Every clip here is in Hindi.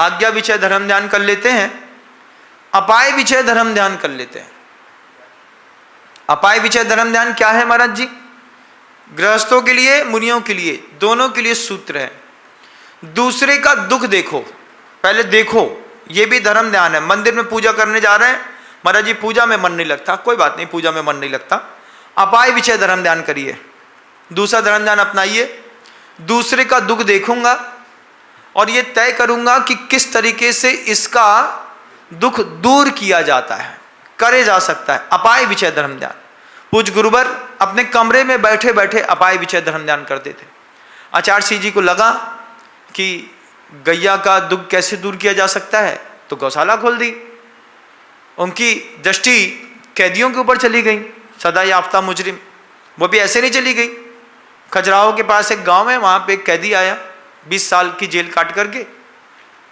आज्ञा विषय धर्म ध्यान कर लेते हैं, अपाय विषय धर्म ध्यान कर लेते हैं। अपाय विषय धर्म ध्यान क्या है महाराज जी? गृहस्थों के लिए, मुनियों के लिए, दोनों के लिए सूत्र है। दूसरे का दुख देखो, पहले देखो, ये भी धर्म ध्यान है। मंदिर में पूजा करने जा रहे हैं, महाराज जी पूजा में मन नहीं लगता, कोई बात नहीं, पूजा में मन नहीं लगता, अपाय विषय धर्म ध्यान करिए, दूसरा धर्म ध्यान अपनाइए। दूसरे का दुख देखूंगा और ये तय करूंगा कि किस तरीके से इसका दुख दूर किया जाता है, करे जा सकता है, अपाय विषय धर्म ध्यान। पूज्य गुरुवर अपने कमरे में बैठे बैठे अपाय विषय धर्म ध्यान करते थे। आचार्य सिंह जी को लगा कि गैया का दुख कैसे दूर किया जा सकता है, तो गौशाला खोल दी। उनकी दृष्टि कैदियों के ऊपर चली गई, सदा याफ्ता मुजरिम, वो भी ऐसे नहीं चली गई। खजुराहो के पास एक गांव है, वहां पे एक कैदी आया 20 साल की जेल काट करके।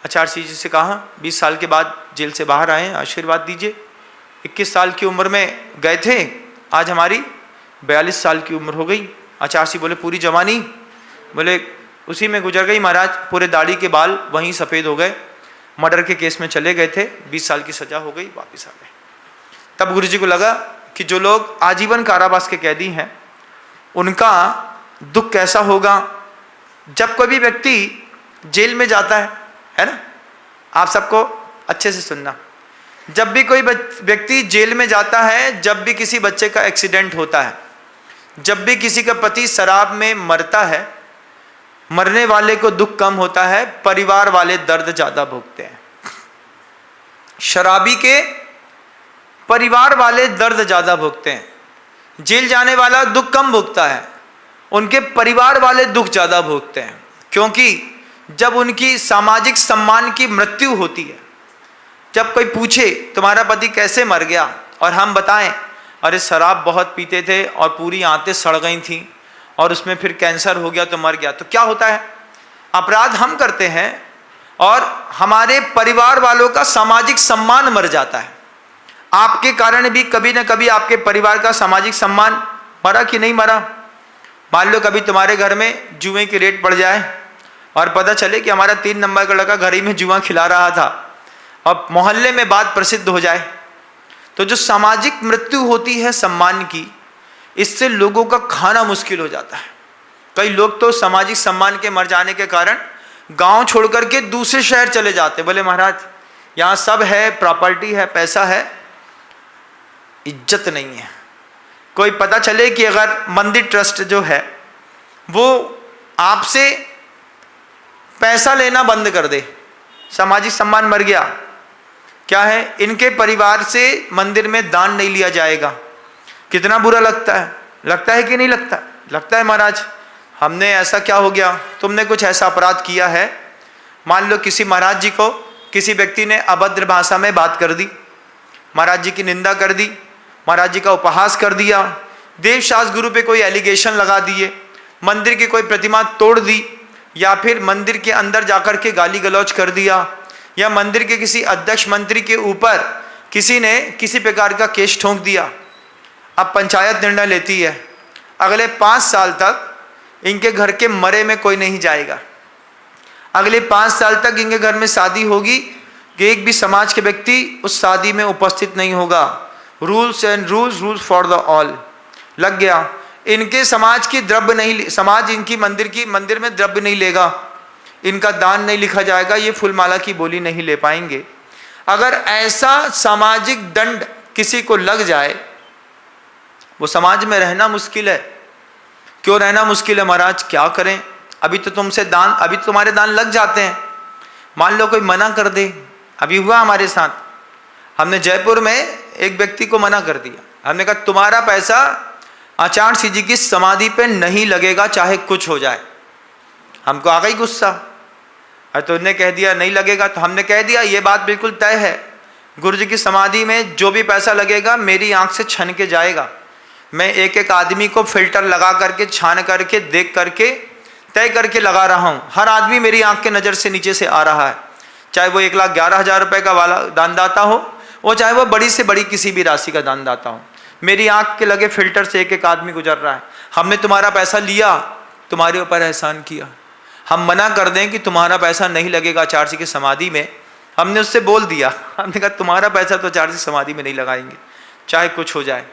आचार्य सिंह जी से कहा 20 साल के बाद जेल से बाहर आए, आशीर्वाद दीजिए। 21 साल की उम्र में गए थे, आज हमारी 42 साल की उम्र हो गई। आचार्य सिंह बोले पूरी जवानी? बोले उसी में गुजर गई महाराज, पूरे दाढ़ी के बाल वहीं सफ़ेद हो गए, मर्डर के केस में चले गए थे, 20 साल की सज़ा हो गई, वापस आ गए। तब गुरु जी को लगा कि जो लोग आजीवन कारावास के कैदी हैं उनका दुख कैसा होगा। जब कोई भी व्यक्ति जेल में जाता है ना, आप सबको अच्छे से सुनना, जब भी कोई व्यक्ति जेल में जाता है, जब भी किसी बच्चे का एक्सीडेंट होता है, जब भी किसी का पति शराब में मरता है, मरने वाले को दुख कम होता है, परिवार वाले दर्द ज्यादा भोगते हैं। शराबी के परिवार वाले दर्द ज्यादा भोगते हैं, जेल जाने वाला दुख कम भोगता है, उनके परिवार वाले दुख ज्यादा भोगते हैं। क्योंकि जब उनकी सामाजिक सम्मान की मृत्यु होती है, जब कोई पूछे तुम्हारा पति कैसे मर गया और हम बताएं अरे शराब बहुत पीते थे और पूरी आंतें सड़ गई थी और उसमें फिर कैंसर हो गया तो मर गया, तो क्या होता है? अपराध हम करते हैं और हमारे परिवार वालों का सामाजिक सम्मान मर जाता है। आपके कारण भी कभी ना कभी आपके परिवार का सामाजिक सम्मान मरा कि नहीं मरा? मान लो कभी तुम्हारे घर में जुए की रेट बढ़ जाए और पता चले कि हमारा 3 नंबर का लड़का घर ही में जुआ खिला रहा था और मोहल्ले में बात प्रसिद्ध हो जाए, तो जो सामाजिक मृत्यु होती है सम्मान की, इससे लोगों का खाना मुश्किल हो जाता है। कई लोग तो सामाजिक सम्मान के मर जाने के कारण गांव छोड़ करके दूसरे शहर चले जाते, बोले महाराज यहाँ सब है, प्रॉपर्टी है, पैसा है, इज्जत नहीं है। कोई पता चले कि अगर मंदिर ट्रस्ट जो है वो आपसे पैसा लेना बंद कर दे, सामाजिक सम्मान मर गया, क्या है, इनके परिवार से मंदिर में दान नहीं लिया जाएगा, कितना बुरा लगता है? लगता है कि नहीं लगता? लगता है महाराज। हमने ऐसा क्या हो गया, तुमने कुछ ऐसा अपराध किया है, मान लो किसी महाराज जी को किसी व्यक्ति ने अभद्र भाषा में बात कर दी, महाराज जी की निंदा कर दी, महाराज जी का उपहास कर दिया, देवशास्त्र गुरु पे कोई एलिगेशन लगा दिए, मंदिर की कोई प्रतिमा तोड़ दी, या फिर मंदिर के अंदर जाकर के गाली गलौज कर दिया, या मंदिर के किसी अध्यक्ष मंत्री के ऊपर किसी ने किसी प्रकार का केस ठोंक दिया। अब पंचायत निर्णय लेती है अगले 5 साल तक इनके घर के मरे में कोई नहीं जाएगा, अगले 5 साल तक इनके घर में शादी होगी कि एक भी समाज के व्यक्ति उस शादी में उपस्थित नहीं होगा। Rules and rules for the all लग गया। इनके समाज की द्रव्य नहीं, समाज इनकी मंदिर में द्रव्य नहीं लेगा, इनका दान नहीं लिखा जाएगा, ये फूलमाला की बोली नहीं ले पाएंगे। अगर ऐसा सामाजिक दंड किसी को लग जाए, वो समाज में रहना मुश्किल है। क्यों रहना मुश्किल है महाराज? क्या करें? अभी तो तुमसे दान, अभी तो तुम्हारे दान लग जाते हैं, मान लो कोई मना कर दे। अभी हुआ हमारे साथ, हमने जयपुर में एक व्यक्ति को मना कर दिया, हमने कहा तुम्हारा पैसा आचार्य सिंह जी की समाधि पे नहीं लगेगा चाहे कुछ हो जाए। हमको आ गई गुस्सा, तो उन्होंने कह दिया नहीं लगेगा, तो हमने कह दिया ये बात बिल्कुल तय है, गुरु जी की समाधि में जो भी पैसा लगेगा मेरी आंख से छन के जाएगा। मैं एक एक आदमी को फिल्टर लगा करके, छान करके, देख करके, तय करके लगा रहा हूँ। हर आदमी मेरी आंख के नज़र से नीचे से आ रहा है, चाहे वो 1,11,000 रुपये का वाला दानदाता हो, वो चाहे वो बड़ी से बड़ी किसी भी राशि का दानदाता हो, मेरी आंख के लगे फिल्टर से एक एक आदमी गुजर रहा है। हमने तुम्हारा पैसा लिया, तुम्हारे ऊपर एहसान किया, हम मना कर दें कि तुम्हारा पैसा नहीं लगेगा आचार्य जी की समाधि में, हमने उससे बोल दिया, हमने कहा तुम्हारा पैसा तो आचार्य जी समाधि में नहीं लगाएंगे चाहे कुछ हो जाए।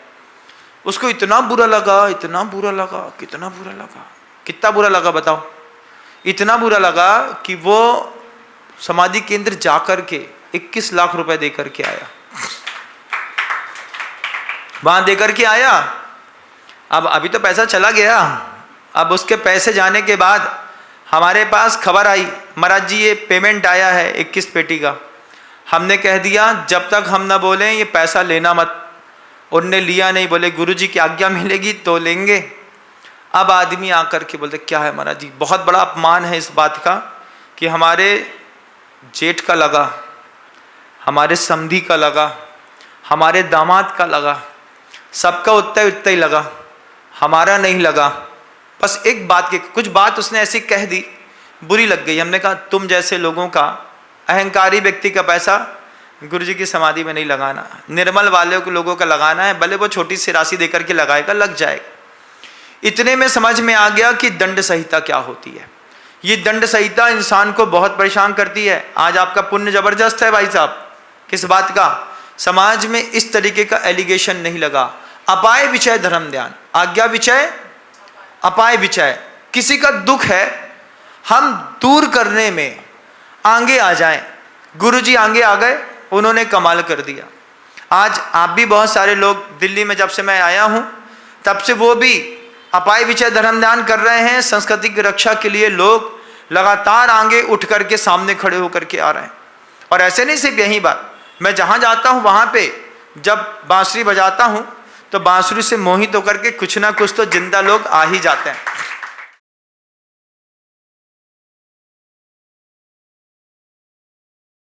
उसको इतना बुरा लगा, इतना बुरा लगा, कितना बुरा लगा, कितना बुरा लगा बताओ? इतना बुरा लगा कि वो समाधि केंद्र जाकर के 21 लाख रुपए देकर के आया, वहां देकर के आया। अब अभी तो पैसा चला गया, अब उसके पैसे जाने के बाद हमारे पास खबर आई, महाराज जी ये पेमेंट आया है 21 पेटी का। हमने कह दिया जब तक हम ना बोलें ये पैसा लेना मत। उनने लिया नहीं, बोले गुरुजी की आज्ञा मिलेगी तो लेंगे। अब आदमी आकर के बोलते क्या है महाराज जी, बहुत बड़ा अपमान है इस बात का कि हमारे जेठ का लगा, हमारे समधी का लगा, हमारे दामाद का लगा, सबका उतना ही लगा, हमारा नहीं लगा। बस एक बात की कुछ बात उसने ऐसी कह दी, बुरी लग गई। हमने कहा तुम जैसे लोगों का, अहंकारी व्यक्ति का पैसा गुरुजी की समाधि में नहीं लगाना, निर्मल वाले को लोगों का लगाना है, भले वो छोटी सी राशि देकर के लगाएगा, लग जाएगा। इतने में समझ में आ गया कि दंड संहिता क्या होती है। ये दंड संहिता इंसान को बहुत परेशान करती है। आज आपका पुण्य जबरदस्त है भाई साहब, किस बात का? समाज में इस तरीके का एलिगेशन नहीं लगा। अपाय विचय धर्म ध्यान, आज्ञा विचय अपाय विचय। किसी का दुख है, हम दूर करने में आगे आ जाएं। गुरुजी आगे आ गए, उन्होंने कमाल कर दिया। आज आप भी बहुत सारे लोग, दिल्ली में जब से मैं आया हूं तब से वो भी अपाय विचय धर्म ध्यान कर रहे हैं। संस्कृति की रक्षा के लिए लोग लगातार आगे उठ करके सामने खड़े होकर के आ रहे हैं। और ऐसे नहीं सिर्फ यही बात, मैं जहाँ जाता हूँ वहाँ पे जब बांसुरी बजाता हूँ तो बांसुरी से मोहित होकर के कुछ ना कुछ तो जिंदा लोग आ ही जाते हैं।